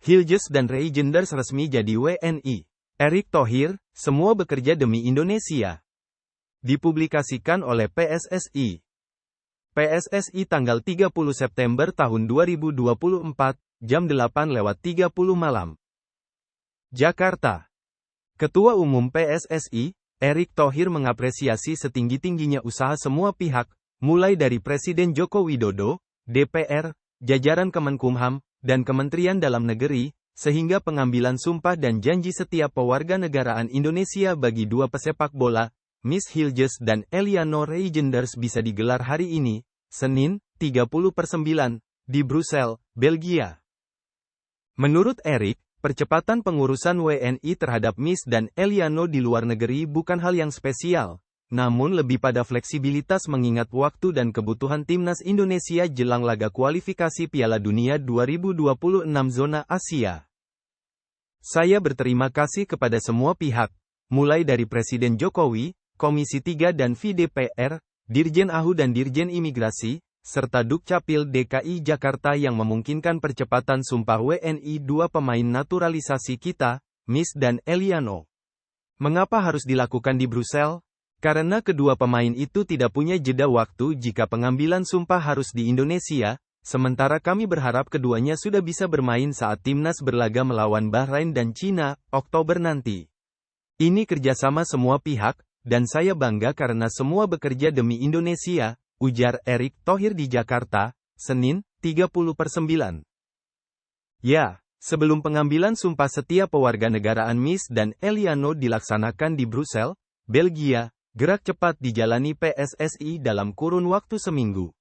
Hilges dan Reijenders resmi jadi WNI. Erick Thohir, semua bekerja demi Indonesia. Dipublikasikan oleh PSSI. PSSI tanggal 30 September tahun 2024, jam 8.30 malam. Jakarta. Ketua Umum PSSI, Erick Thohir mengapresiasi setinggi-tingginya usaha semua pihak, mulai dari Presiden Joko Widodo, DPR, jajaran Kemenkumham, dan Kementerian Dalam Negeri, sehingga pengambilan sumpah dan janji setiap pewarganegaraan Indonesia bagi dua pesepak bola, Miss Hilges dan Eliano Reijenders bisa digelar hari ini, Senin, 30/9, di Brussel, Belgia. Menurut Erick, percepatan pengurusan WNI terhadap Miss dan Eliano di luar negeri bukan hal yang spesial, namun lebih pada fleksibilitas mengingat waktu dan kebutuhan timnas Indonesia jelang laga kualifikasi Piala Dunia 2026 zona Asia. Saya berterima kasih kepada semua pihak, mulai dari Presiden Jokowi, Komisi 3 dan VDPR, Dirjen AHU dan Dirjen Imigrasi, serta Dukcapil DKI Jakarta yang memungkinkan percepatan sumpah WNI dua pemain naturalisasi kita, Miss dan Eliano. Mengapa harus dilakukan di Brussel? Karena kedua pemain itu tidak punya jeda waktu jika pengambilan sumpah harus di Indonesia, sementara kami berharap keduanya sudah bisa bermain saat timnas berlaga melawan Bahrain dan Cina, Oktober nanti. Ini kerjasama semua pihak, dan saya bangga karena semua bekerja demi Indonesia, ujar Erick Thohir di Jakarta, Senin, 30/9. Ya, sebelum pengambilan sumpah setiap pewarganegaraan Miss dan Eliano dilaksanakan di Brussel, Belgia, gerak cepat dijalani PSSI dalam kurun waktu seminggu.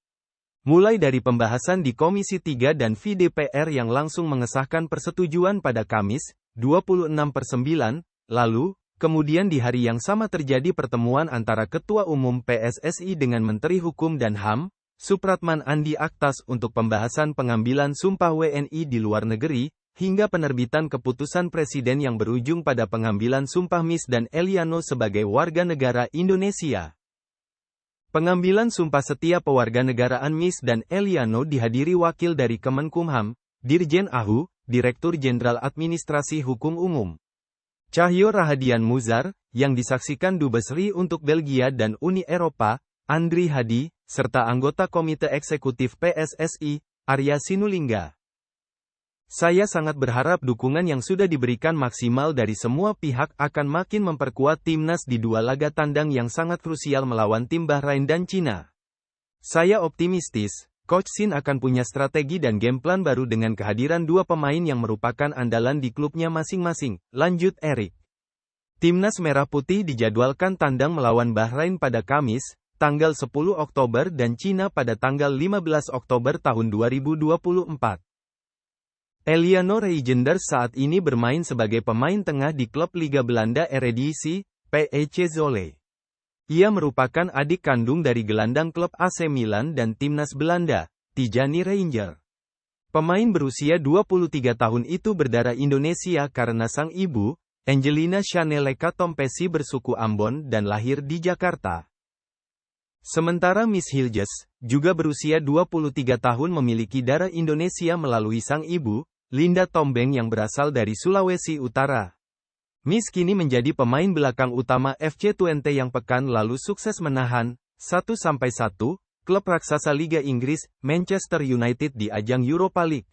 Mulai dari pembahasan di Komisi 3 dan VDPR yang langsung mengesahkan persetujuan pada Kamis, 26/9, lalu, kemudian di hari yang sama terjadi pertemuan antara Ketua Umum PSSI dengan Menteri Hukum dan HAM, Supratman Andi Aktas untuk pembahasan pengambilan sumpah WNI di luar negeri, hingga penerbitan keputusan Presiden yang berujung pada pengambilan sumpah Miss dan Eliano sebagai warga negara Indonesia. Pengambilan sumpah setiap pewarganegaraan Miss dan Eliano dihadiri wakil dari Kemenkumham, Dirjen AHU, Direktur Jenderal Administrasi Hukum Umum, Cahyo Rahadian Muzar, yang disaksikan Dubes RI untuk Belgia dan Uni Eropa, Andri Hadi, serta anggota Komite Eksekutif PSSI, Arya Sinulinga. Saya sangat berharap dukungan yang sudah diberikan maksimal dari semua pihak akan makin memperkuat timnas di dua laga tandang yang sangat krusial melawan tim Bahrain dan Cina. Saya optimistis, Coach Shin akan punya strategi dan game plan baru dengan kehadiran dua pemain yang merupakan andalan di klubnya masing-masing, lanjut Erick. Timnas Merah Putih dijadwalkan tandang melawan Bahrain pada Kamis, tanggal 10 Oktober dan Cina pada tanggal 15 Oktober tahun 2024. Eliano Reijenders saat ini bermain sebagai pemain tengah di klub Liga Belanda Eredivisie, PEC Zwolle. Ia merupakan adik kandung dari gelandang klub AC Milan dan timnas Belanda, Tijani Reijnder. Pemain berusia 23 tahun itu berdarah Indonesia karena sang ibu, Angelina Shaneleka Tompesi bersuku Ambon dan lahir di Jakarta. Sementara Miss Hilges, juga berusia 23 tahun memiliki darah Indonesia melalui sang ibu, Linda Tombeng yang berasal dari Sulawesi Utara. Miss kini menjadi pemain belakang utama FC Twente yang pekan lalu sukses menahan 1-1 klub raksasa Liga Inggris, Manchester United di ajang Europa League.